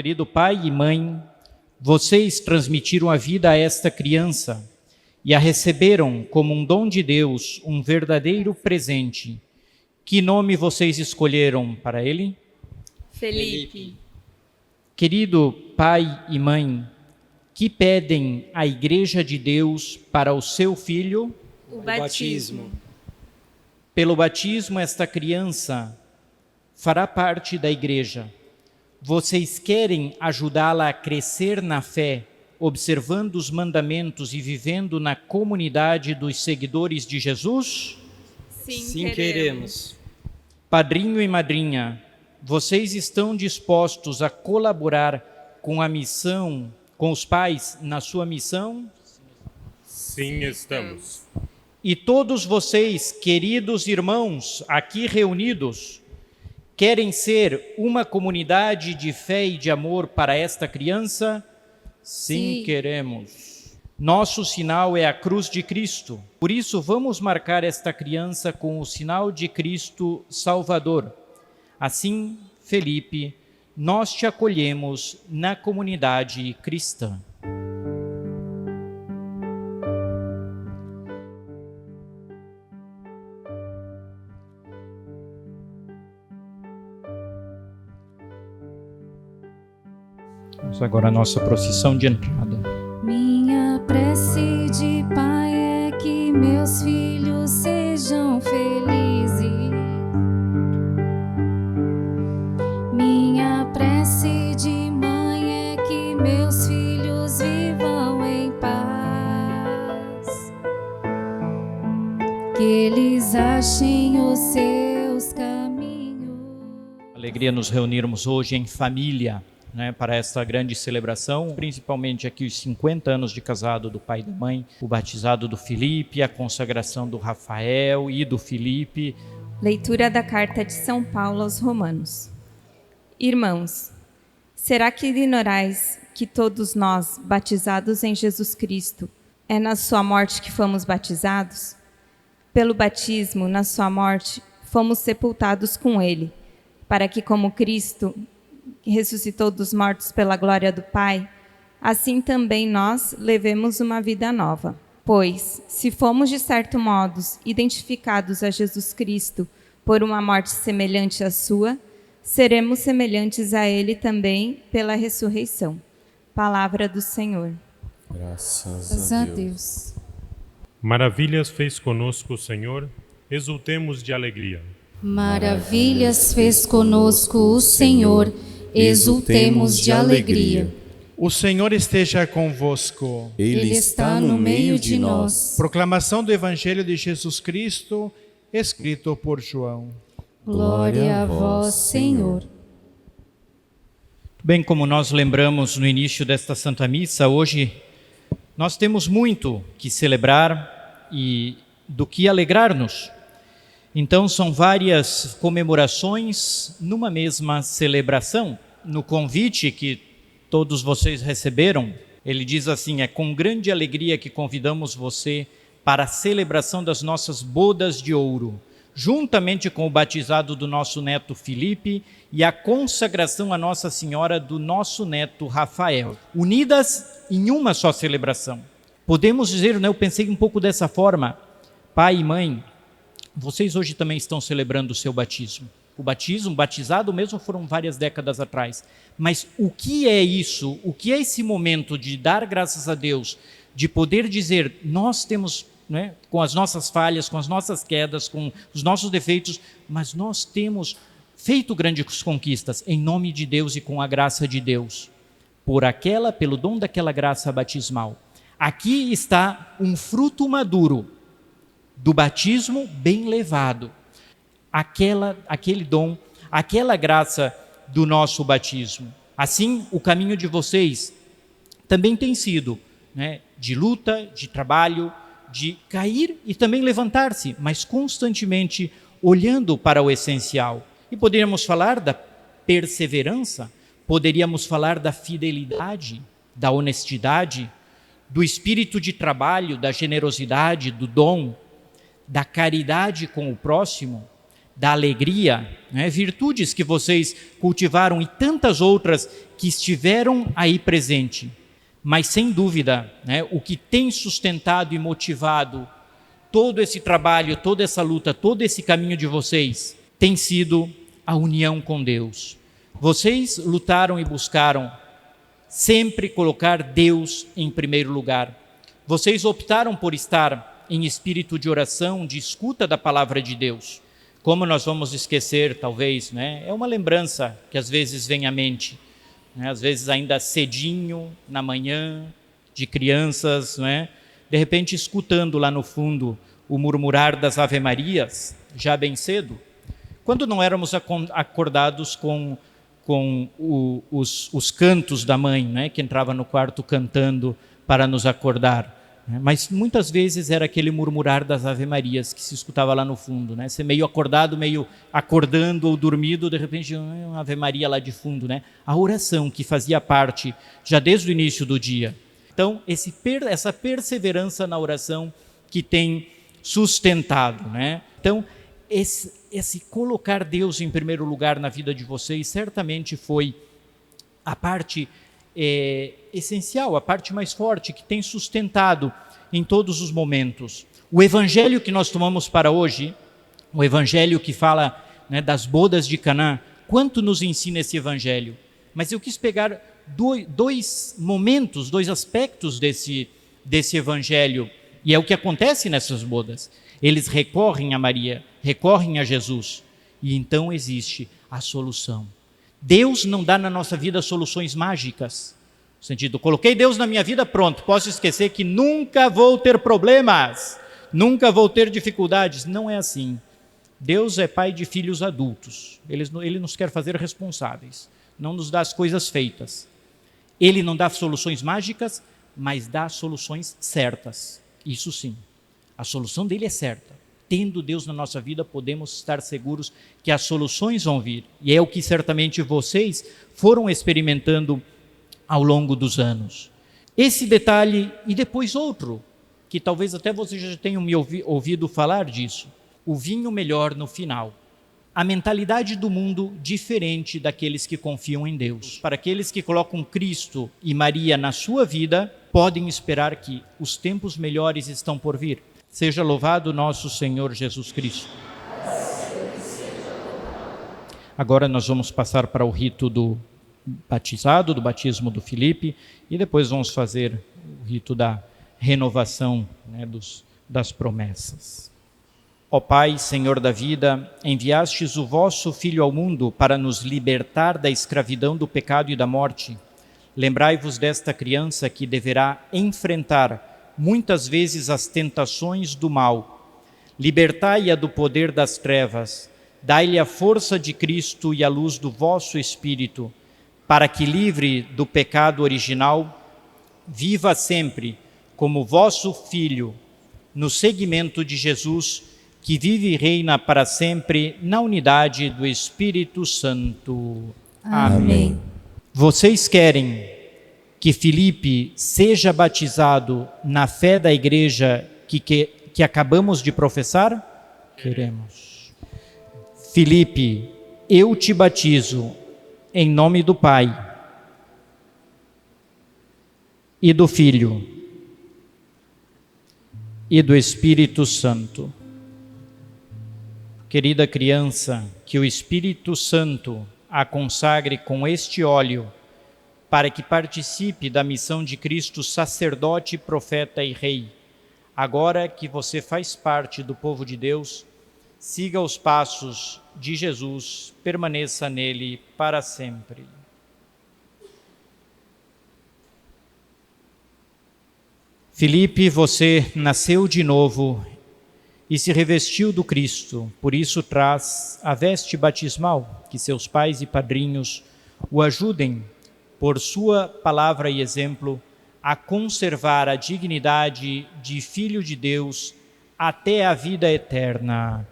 querido pai e mãe, vocês transmitiram a vida a esta criança e a receberam como um dom de Deus, um verdadeiro presente. Que nome vocês escolheram para ele? Felipe. Querido pai e mãe, que pedem à Igreja de Deus para o seu filho? O batismo. Pelo batismo, esta criança fará parte da Igreja. Vocês querem ajudá-la a crescer na fé, observando os mandamentos e vivendo na comunidade dos seguidores de Jesus? Sim, queremos. Padrinho e madrinha, vocês estão dispostos a colaborar com a missão, com os pais na sua missão? Sim, estamos. E todos vocês, queridos irmãos, aqui reunidos, querem ser uma comunidade de fé e de amor para esta criança? Sim, queremos. Nosso sinal é a cruz de Cristo. Por isso, vamos marcar esta criança com o sinal de Cristo Salvador. Assim, Felipe, nós te acolhemos na comunidade cristã. Vamos agora a nossa procissão de entrada. Minha prece de pai é que meus filhos sejam felizes. Minha prece de mãe é que meus filhos vivam em paz. Que eles achem os seus caminhos. Alegria nos reunirmos hoje em família, para esta grande celebração, principalmente aqui os 50 anos de casado do pai e da mãe, o batizado do Felipe, a consagração do Rafael e do Felipe. Leitura da carta de São Paulo aos Romanos. Irmãos, será que ignorais que todos nós, batizados em Jesus Cristo, é na sua morte que fomos batizados? Pelo batismo, na sua morte, fomos sepultados com ele, para que, como Cristo ressuscitou dos mortos pela glória do Pai, assim também nós levemos uma vida nova. Pois, se fomos de certo modo identificados a Jesus Cristo por uma morte semelhante à sua, seremos semelhantes a ele também pela ressurreição. Palavra do Senhor. Graças a Deus. Maravilhas fez conosco o Senhor, exultemos de alegria. Maravilhas fez conosco o Senhor, exultemos de alegria. O Senhor esteja convosco. Ele está no meio de nós. Proclamação do Evangelho de Jesus Cristo, escrito por João. Glória a vós, Senhor. Bem, como nós lembramos no início desta Santa Missa, hoje nós temos muito que celebrar e do que alegrar-nos. Então, são várias comemorações numa mesma celebração. No convite que todos vocês receberam, ele diz assim: é com grande alegria que convidamos você para a celebração das nossas bodas de ouro, juntamente com o batizado do nosso neto Felipe e a consagração à Nossa Senhora do nosso neto Rafael, unidas em uma só celebração. Podemos dizer, eu pensei um pouco dessa forma, pai e mãe, vocês hoje também estão celebrando o seu batismo. O batismo, batizado mesmo, foram várias décadas atrás. Mas o que é isso? O que é esse momento de dar graças a Deus, de poder dizer, nós temos, com as nossas falhas, com as nossas quedas, com os nossos defeitos, mas nós temos feito grandes conquistas em nome de Deus e com a graça de Deus, pelo dom daquela graça batismal. Aqui está um fruto maduro do batismo bem levado, aquele dom, aquela graça do nosso batismo. Assim, o caminho de vocês também tem sido de luta, de trabalho, de cair e também levantar-se, mas constantemente olhando para o essencial. E poderíamos falar da perseverança, poderíamos falar da fidelidade, da honestidade, do espírito de trabalho, da generosidade, do dom, da caridade com o próximo, da alegria, né? Virtudes que vocês cultivaram e tantas outras que estiveram aí presente. Mas sem dúvida, né, o que tem sustentado e motivado todo esse trabalho, toda essa luta, todo esse caminho de vocês tem sido a união com Deus. Vocês lutaram e buscaram sempre colocar Deus em primeiro lugar. Vocês optaram por estar em espírito de oração, de escuta da palavra de Deus. Como nós vamos esquecer, talvez, né? É uma lembrança que às vezes vem à mente, né? Às vezes ainda cedinho, na manhã, de crianças, né? De repente escutando lá no fundo o murmurar das Ave-Marias, já bem cedo, quando não éramos acordados com os cantos da mãe, né? Que entrava no quarto cantando para nos acordar. Mas muitas vezes era aquele murmurar das Ave-Marias que se escutava lá no fundo, né? Você meio acordado, meio acordando ou dormido, de repente uma Ave-Maria lá de fundo, né? A oração que fazia parte já desde o início do dia. Então, essa perseverança na oração que tem sustentado, né? Então, esse colocar Deus em primeiro lugar na vida de vocês certamente foi a parte essencial, a parte mais forte que tem sustentado em todos os momentos. O evangelho que nós tomamos para hoje, o evangelho que fala, né, das bodas de Caná, quanto nos ensina esse evangelho? Mas eu quis pegar dois momentos, dois aspectos desse evangelho, e é o que acontece nessas bodas. Eles recorrem a Maria, recorrem a Jesus, e então existe a solução. Deus não dá na nossa vida soluções mágicas. No sentido, coloquei Deus na minha vida, pronto, posso esquecer que nunca vou ter problemas, nunca vou ter dificuldades. Não é assim. Deus é pai de filhos adultos. Ele nos quer fazer responsáveis, não nos dá as coisas feitas. Ele não dá soluções mágicas, mas dá soluções certas. Isso sim, a solução dele é certa. Tendo Deus na nossa vida, podemos estar seguros que as soluções vão vir. E é o que certamente vocês foram experimentando ao longo dos anos. Esse detalhe e depois outro, que talvez até vocês já tenham me ouvido falar disso. O vinho melhor no final. A mentalidade do mundo diferente daqueles que confiam em Deus. Para aqueles que colocam Cristo e Maria na sua vida, podem esperar que os tempos melhores estão por vir. Seja louvado nosso Senhor Jesus Cristo. Agora nós vamos passar para o rito do batizado, do batismo do Filipe, e depois vamos fazer o rito da renovação, né, das promessas. Ó Pai, Senhor da vida, enviastes o vosso Filho ao mundo para nos libertar da escravidão do pecado e da morte. Lembrai-vos desta criança que deverá enfrentar muitas vezes as tentações do mal. Libertai-a do poder das trevas, dai-lhe a força de Cristo e a luz do vosso Espírito, para que, livre do pecado original, viva sempre como vosso Filho, no seguimento de Jesus, que vive e reina para sempre na unidade do Espírito Santo. Amém. Vocês querem que Filipe seja batizado na fé da igreja que acabamos de professar? Queremos. Filipe, eu te batizo em nome do Pai e do Filho e do Espírito Santo. Querida criança, que o Espírito Santo a consagre com este óleo, para que participe da missão de Cristo, sacerdote, profeta e rei. Agora que você faz parte do povo de Deus, siga os passos de Jesus, permaneça nele para sempre. Filipe, você nasceu de novo e se revestiu do Cristo, por isso traz a veste batismal, que seus pais e padrinhos o ajudem, por sua palavra e exemplo, a conservar a dignidade de Filho de Deus até a vida eterna.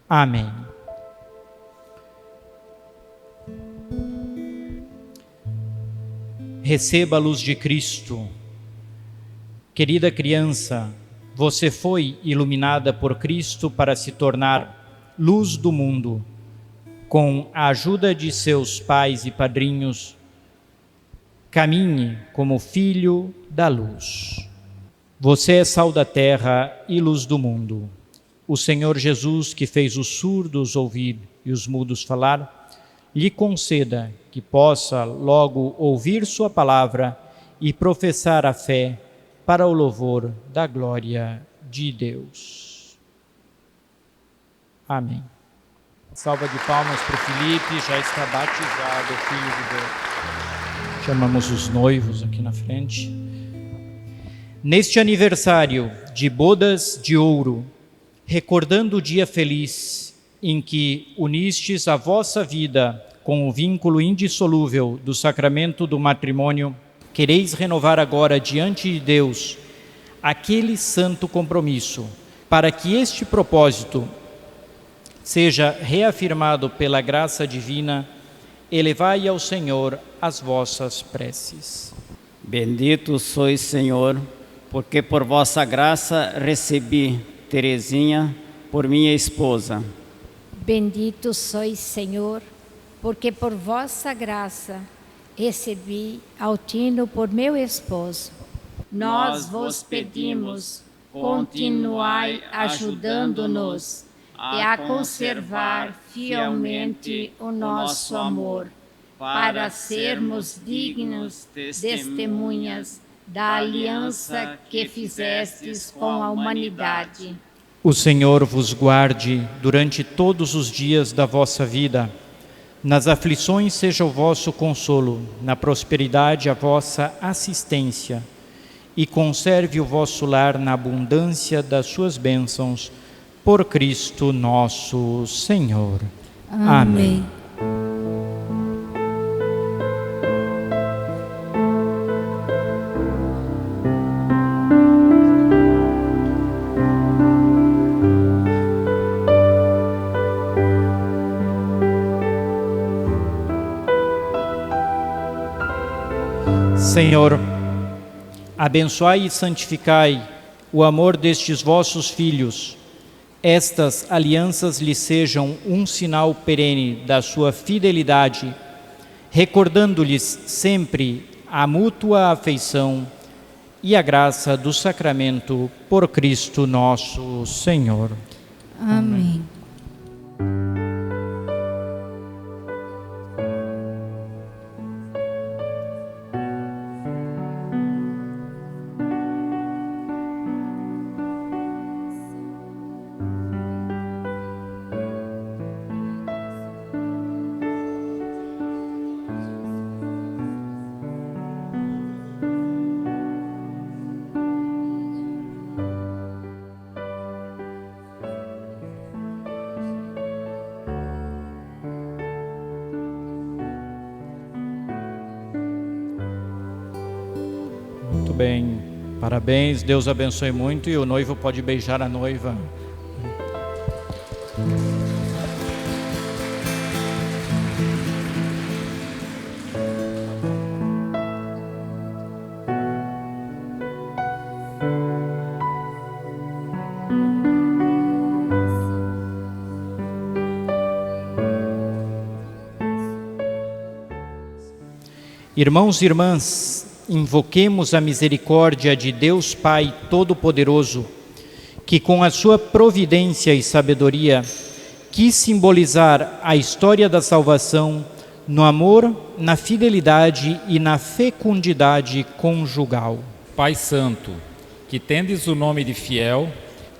Amém. Receba a luz de Cristo. Querida criança, você foi iluminada por Cristo para se tornar luz do mundo, com a ajuda de seus pais e padrinhos, caminhe como filho da luz. Você é sal da terra e luz do mundo. O Senhor Jesus, que fez os surdos ouvir e os mudos falar, lhe conceda que possa logo ouvir sua palavra e professar a fé para o louvor da glória de Deus. Amém. Salva de palmas para o Felipe, já está batizado, filho de Deus. Chamamos os noivos aqui na frente. Neste aniversário de bodas de ouro, recordando o dia feliz em que unistes a vossa vida com o vínculo indissolúvel do sacramento do matrimônio, quereis renovar agora diante de Deus aquele santo compromisso, para que este propósito seja reafirmado pela graça divina. Elevai ao Senhor as vossas preces. Bendito sois, Senhor, porque por vossa graça recebi Teresinha por minha esposa. Bendito sois, Senhor, porque por vossa graça recebi Altino por meu esposo. Nós vos pedimos, continuai ajudando-nos e a conservar fielmente o nosso amor, para sermos dignos testemunhas da aliança que fizestes com a humanidade. O Senhor vos guarde durante todos os dias da vossa vida. Nas aflições seja o vosso consolo, na prosperidade a vossa assistência, e conserve o vosso lar na abundância das suas bênçãos, por Cristo nosso Senhor. Amém. Senhor, abençoai e santificai o amor destes vossos filhos. Estas alianças lhes sejam um sinal perene da sua fidelidade, recordando-lhes sempre a mútua afeição e a graça do sacramento por Cristo nosso Senhor. Amém. Muito bem, parabéns, Deus abençoe muito, e o noivo pode beijar a noiva. Irmãos e irmãs, invoquemos a misericórdia de Deus Pai Todo-Poderoso, que com a sua providência e sabedoria quis simbolizar a história da salvação no amor, na fidelidade e na fecundidade conjugal. Pai Santo, que tendes o nome de fiel,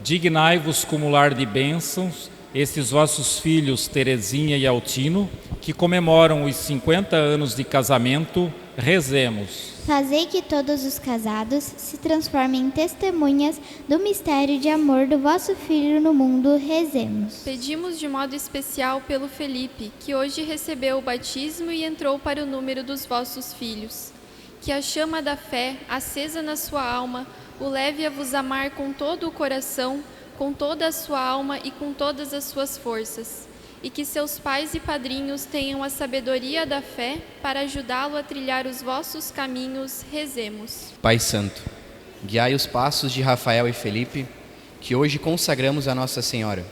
dignai-vos cumular de bênçãos estes vossos filhos Teresinha e Altino, que comemoram os 50 anos de casamento. Rezemos. Fazei que todos os casados se transformem em testemunhas do mistério de amor do vosso Filho no mundo. Rezemos. Pedimos de modo especial pelo Felipe, que hoje recebeu o batismo e entrou para o número dos vossos filhos. Que a chama da fé, acesa na sua alma, o leve a vos amar com todo o coração, com toda a sua alma e com todas as suas forças. E que seus pais e padrinhos tenham a sabedoria da fé para ajudá-lo a trilhar os vossos caminhos. Rezemos. Pai Santo, guiai os passos de Rafael e Felipe, que hoje consagramos a Nossa Senhora.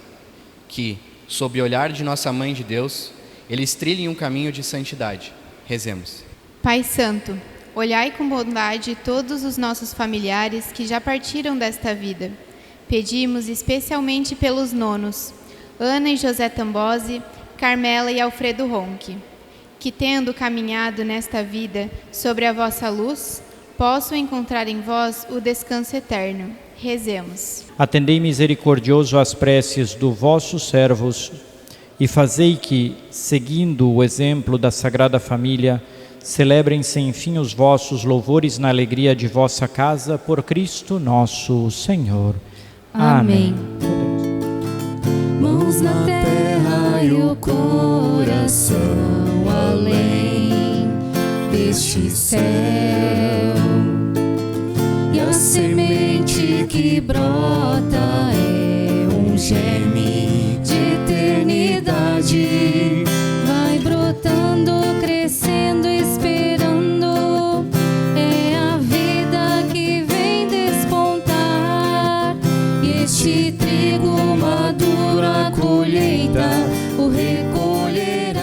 Que, sob o olhar de nossa Mãe de Deus, eles trilhem um caminho de santidade. Rezemos. Pai Santo, olhai com bondade todos os nossos familiares que já partiram desta vida. Pedimos especialmente pelos nonos, Ana e José Tambose, Carmela e Alfredo Ronque, que tendo caminhado nesta vida sobre a vossa luz, possam encontrar em vós o descanso eterno. Rezemos. Atendei misericordioso às preces dos vossos servos e fazei que, seguindo o exemplo da Sagrada Família, celebrem sem fim os vossos louvores na alegria de vossa casa, por Cristo nosso Senhor. Amém. Mãos na terra e o coração além deste céu, e a semente que brota é um germe de eternidade. Vai brotando, crescendo, esperando. É a vida que vem despontar. E este trigo maduro, a colheita o recolherá.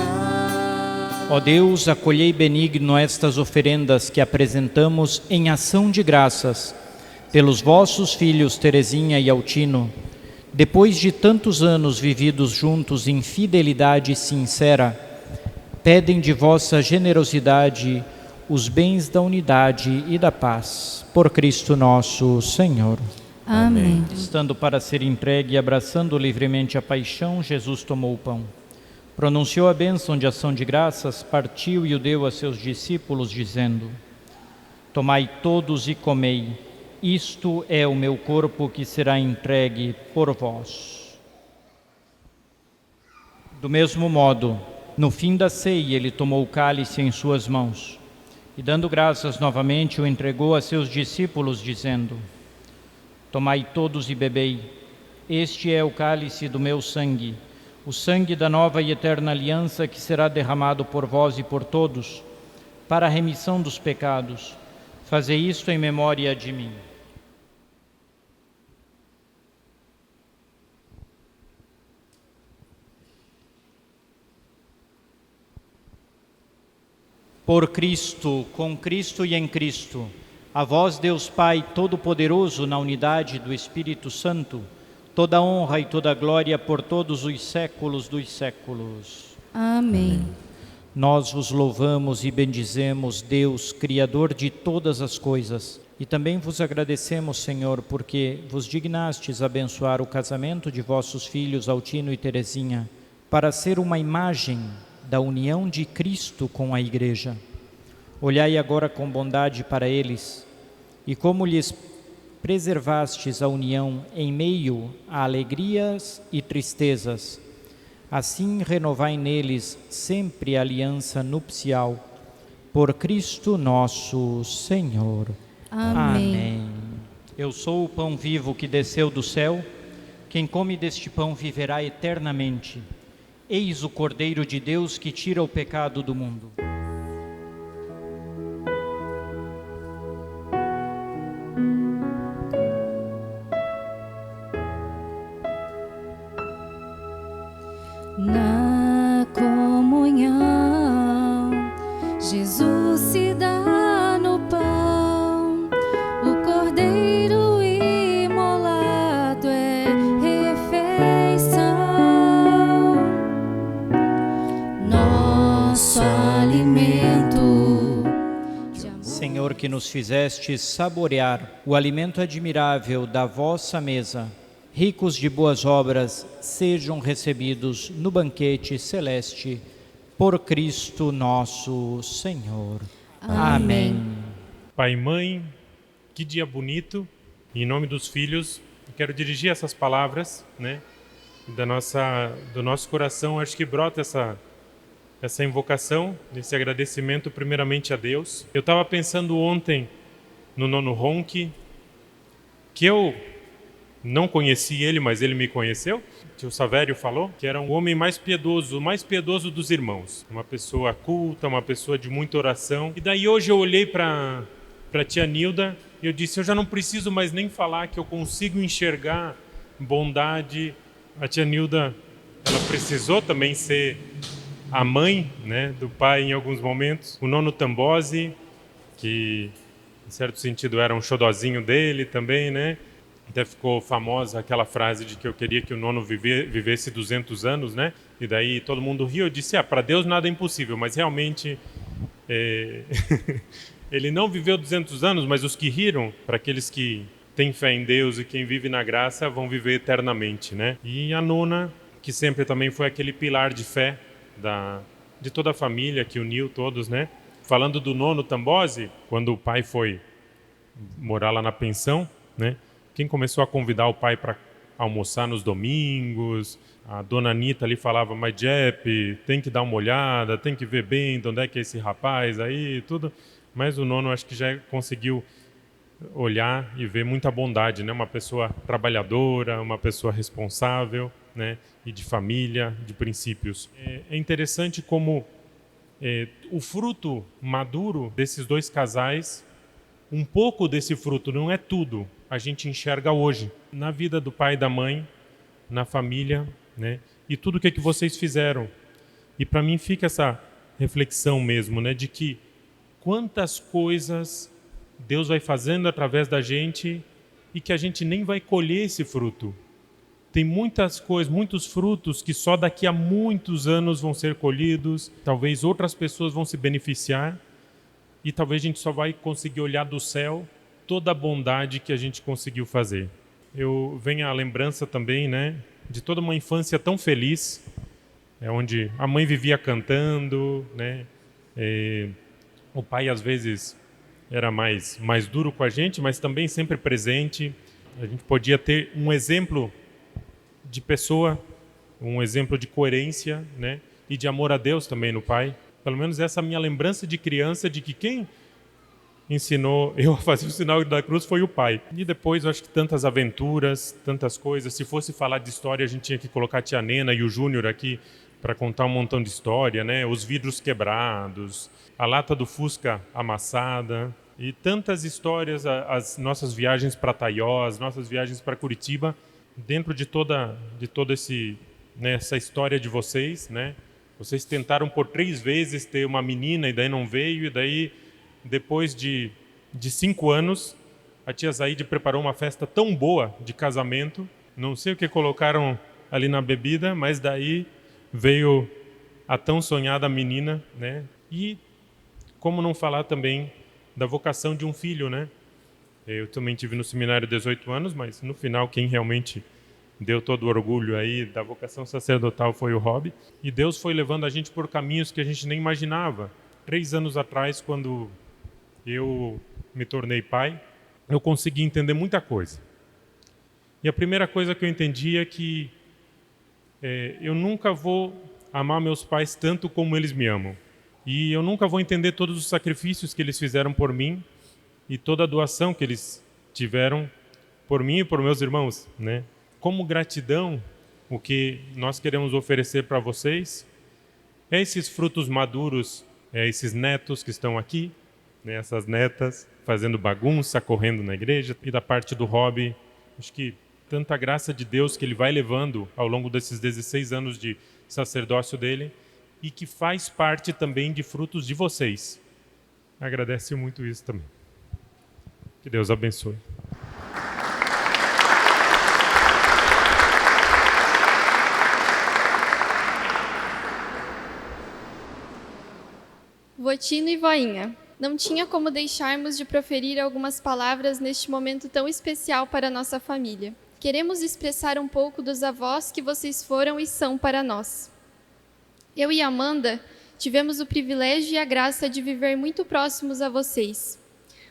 Ó Deus, acolhei benigno estas oferendas que apresentamos em ação de graças pelos vossos filhos Teresinha e Altino. Depois de tantos anos vividos juntos em fidelidade sincera, pedem de vossa generosidade os bens da unidade e da paz. Por Cristo nosso Senhor. Amém. Estando para ser entregue e abraçando livremente a paixão, Jesus tomou o pão. Pronunciou a bênção de ação de graças, partiu e o deu a seus discípulos, dizendo: Tomai todos e comei. Isto é o meu corpo que será entregue por vós. Do mesmo modo, no fim da ceia, ele tomou o cálice em suas mãos e, dando graças novamente, o entregou a seus discípulos, dizendo: Tomai todos e bebei. Este é o cálice do meu sangue, o sangue da nova e eterna aliança que será derramado por vós e por todos, para a remissão dos pecados. Fazei isto em memória de mim. Por Cristo, com Cristo e em Cristo, a vós, Deus Pai Todo-Poderoso, na unidade do Espírito Santo, toda honra e toda glória por todos os séculos dos séculos. Amém. Nós vos louvamos e bendizemos, Deus, Criador de todas as coisas, e também vos agradecemos, Senhor, porque vos dignastes abençoar o casamento de vossos filhos Altino e Teresinha, para ser uma imagem da união de Cristo com a Igreja. Olhai agora com bondade para eles, e como lhes preservastes a união em meio a alegrias e tristezas, assim renovai neles sempre a aliança nupcial, por Cristo nosso Senhor. Amém. Eu sou o pão vivo que desceu do céu, quem come deste pão viverá eternamente. Eis o Cordeiro de Deus que tira o pecado do mundo. Na comunhão, Jesus se dá no pão, o Cordeiro imolado é refeição, nosso alimento. Senhor, que nos fizeste saborear o alimento admirável da vossa mesa, ricos de boas obras, sejam recebidos no banquete celeste, por Cristo nosso Senhor. Amém. Pai e Mãe, que dia bonito. Em nome dos filhos, eu quero dirigir essas palavras, do nosso coração. Acho que brota essa invocação, esse agradecimento primeiramente a Deus. Eu estava pensando ontem no nono Ronque, que eu não conheci ele, mas ele me conheceu. O tio Savério falou que era um homem mais piedoso, o mais piedoso dos irmãos. Uma pessoa culta, uma pessoa de muita oração. E daí hoje eu olhei para a tia Nilda e eu disse, eu já não preciso mais nem falar, que eu consigo enxergar bondade. A tia Nilda, ela precisou também ser a mãe, né, do pai em alguns momentos. O nono Tambose, que em certo sentido era um xodozinho dele também, né? Até ficou famosa aquela frase de que eu queria que o nono vivesse 200 anos, né? E daí todo mundo riu. Eu disse, para Deus nada é impossível, mas realmente ele não viveu 200 anos, mas os que riram, para aqueles que têm fé em Deus e quem vive na graça, vão viver eternamente, né? E a nona, que sempre também foi aquele pilar de fé de toda a família, que uniu todos, né? Falando do nono Tambose, quando o pai foi morar lá na pensão, né? Quem começou a convidar o pai para almoçar nos domingos, a dona Anitta ali falava, mas Jepp, tem que dar uma olhada, tem que ver bem de onde é que é esse rapaz aí, tudo. Mas o nono acho que já conseguiu olhar e ver muita bondade, né? Uma pessoa trabalhadora, uma pessoa responsável, né? E de família, de princípios. É interessante como o fruto maduro desses dois casais, um pouco desse fruto, não é tudo, a gente enxerga hoje, na vida do pai e da mãe, na família, né? E tudo o que vocês fizeram. E para mim fica essa reflexão mesmo, né? De que quantas coisas Deus vai fazendo através da gente e que a gente nem vai colher esse fruto. Tem muitas coisas, muitos frutos que só daqui a muitos anos vão ser colhidos, talvez outras pessoas vão se beneficiar e talvez a gente só vai conseguir olhar do céu toda a bondade que a gente conseguiu fazer. Eu venho à lembrança também, né, de toda uma infância tão feliz, onde a mãe vivia cantando, né, o pai às vezes era mais duro com a gente, mas também sempre presente. A gente podia ter um exemplo de pessoa, um exemplo de coerência, né, e de amor a Deus também no pai. Pelo menos essa minha lembrança de criança, de que quem ensinou eu a fazer o sinal da cruz foi o pai. E depois eu acho que tantas aventuras, tantas coisas. Se fosse falar de história, a gente tinha que colocar a tia Nena e o Júnior aqui para contar um montão de história, né? Os vidros quebrados, a lata do Fusca amassada e tantas histórias, as nossas viagens para Taiós, nossas viagens para Curitiba, dentro de toda esse, né, essa história de vocês, né? Vocês tentaram por 3 vezes ter uma menina e daí não veio, e daí depois de 5 anos a tia Zaide preparou uma festa tão boa de casamento, não sei o que colocaram ali na bebida, mas daí veio a tão sonhada menina, né? E como não falar também da vocação de um filho, né? Eu também tive no seminário 18 anos, mas no final quem realmente deu todo o orgulho aí da vocação sacerdotal foi o Rob. E Deus foi levando a gente por caminhos que a gente nem imaginava. 3 anos atrás, quando eu me tornei pai, eu consegui entender muita coisa. E a primeira coisa que eu entendi é que eu nunca vou amar meus pais tanto como eles me amam. E eu nunca vou entender todos os sacrifícios que eles fizeram por mim e toda a doação que eles tiveram por mim e por meus irmãos, né? Como gratidão, o que nós queremos oferecer para vocês é esses frutos maduros, esses netos que estão aqui, né? Essas netas fazendo bagunça, correndo na igreja, e da parte do Rob, acho que tanta graça de Deus que ele vai levando ao longo desses 16 anos de sacerdócio dele e que faz parte também de frutos de vocês. Agradece muito isso também. Que Deus abençoe. Votino e voinha, não tinha como deixarmos de proferir algumas palavras neste momento tão especial para a nossa família. Queremos expressar um pouco dos avós que vocês foram e são para nós. Eu e Amanda tivemos o privilégio e a graça de viver muito próximos a vocês.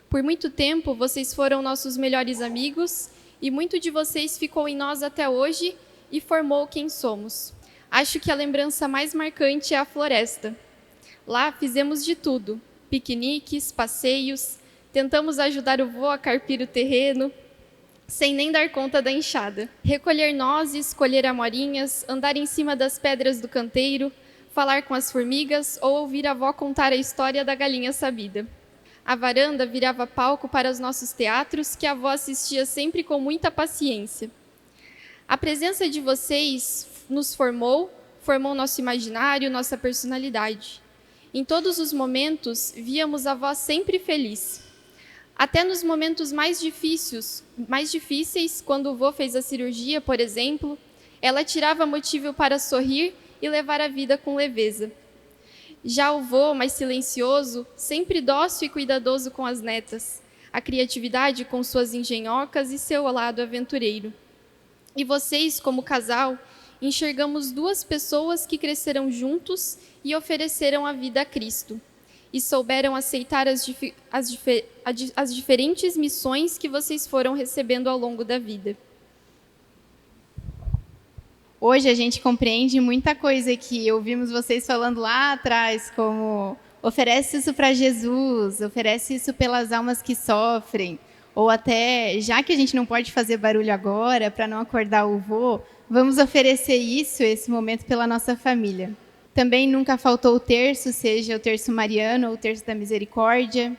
Por muito tempo, vocês foram nossos melhores amigos e muito de vocês ficou em nós até hoje e formou quem somos. Acho que a lembrança mais marcante é a floresta. Lá fizemos de tudo, piqueniques, passeios, tentamos ajudar o vô a carpir o terreno, sem nem dar conta da enxada. Recolher nozes, colher amorinhas, andar em cima das pedras do canteiro, falar com as formigas ou ouvir a avó contar a história da galinha sabida. A varanda virava palco para os nossos teatros, que a avó assistia sempre com muita paciência. A presença de vocês nos formou nosso imaginário, nossa personalidade. Em todos os momentos, víamos a avó sempre feliz. Até nos momentos mais difíceis, quando o vô fez a cirurgia, por exemplo, ela tirava motivo para sorrir e levar a vida com leveza. Já o vô, mais silencioso, sempre dócil e cuidadoso com as netas, a criatividade com suas engenhocas e seu lado aventureiro. E vocês, como casal, enxergamos duas pessoas que cresceram juntos e ofereceram a vida a Cristo, e souberam aceitar as diferentes missões que vocês foram recebendo ao longo da vida. Hoje a gente compreende muita coisa que ouvimos vocês falando lá atrás, como oferece isso para Jesus, oferece isso pelas almas que sofrem, ou até, já que a gente não pode fazer barulho agora, para não acordar o vô, vamos oferecer isso, esse momento, pela nossa família. Também nunca faltou o terço, seja o terço mariano ou o terço da misericórdia.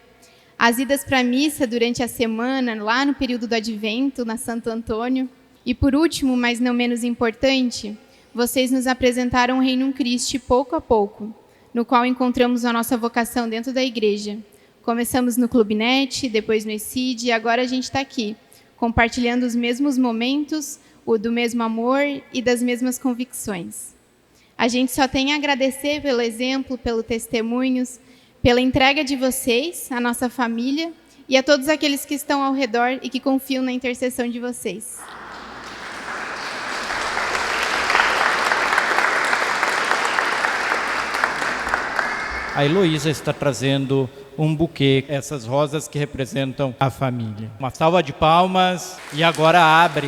As idas para a missa durante a semana, lá no período do Advento, na Santo Antônio. E por último, mas não menos importante, vocês nos apresentaram o Reino Christi pouco a pouco, no qual encontramos a nossa vocação dentro da igreja. Começamos no Clube Net, depois no ECID, e agora a gente está aqui, compartilhando os mesmos momentos, o do mesmo amor e das mesmas convicções. A gente só tem a agradecer pelo exemplo, pelo testemunhos, pela entrega de vocês, a nossa família, e a todos aqueles que estão ao redor e que confiam na intercessão de vocês. A Heloísa está trazendo um buquê, essas rosas que representam a família. Uma salva de palmas e agora abre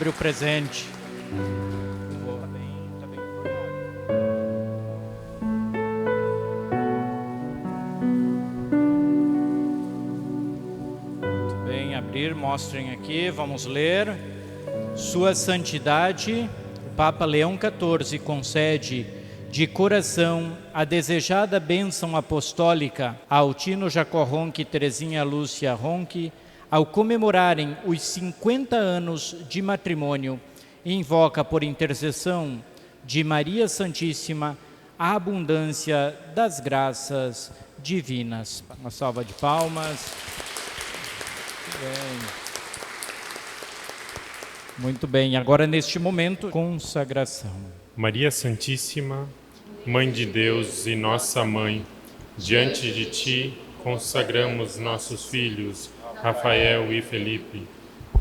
o presente. Muito bem, abrir, mostrem aqui, vamos ler. Sua Santidade, o Papa Leão XIV concede de coração a desejada bênção apostólica a Altino Jacó Ronchi e Terezinha Lúcia Ronchi, ao comemorarem os 50 anos de matrimônio, invoca por intercessão de Maria Santíssima a abundância das graças divinas. Uma salva de palmas. Muito bem, agora neste momento, consagração. Maria Santíssima, Mãe de Deus e nossa Mãe, diante de Ti consagramos nossos filhos, Rafael e Felipe,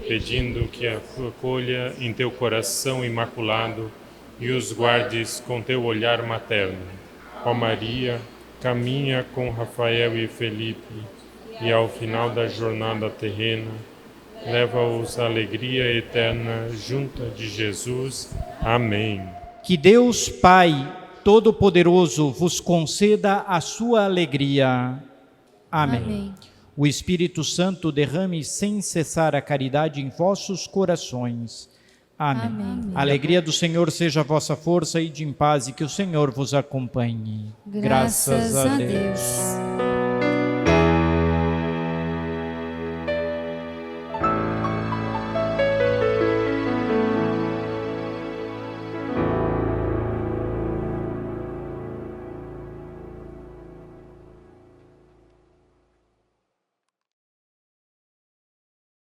pedindo que a acolha em Teu coração imaculado e os guardes com Teu olhar materno. Ó Maria, caminha com Rafael e Felipe e ao final da jornada terrena, leva-os à alegria eterna junto de Jesus. Amém. Que Deus Pai Todo-Poderoso vos conceda a sua alegria. Amém. Amém. O Espírito Santo derrame sem cessar a caridade em vossos corações. Amém. Amém. A alegria do Senhor seja a vossa força, e de em paz, e que o Senhor vos acompanhe. Graças a Deus.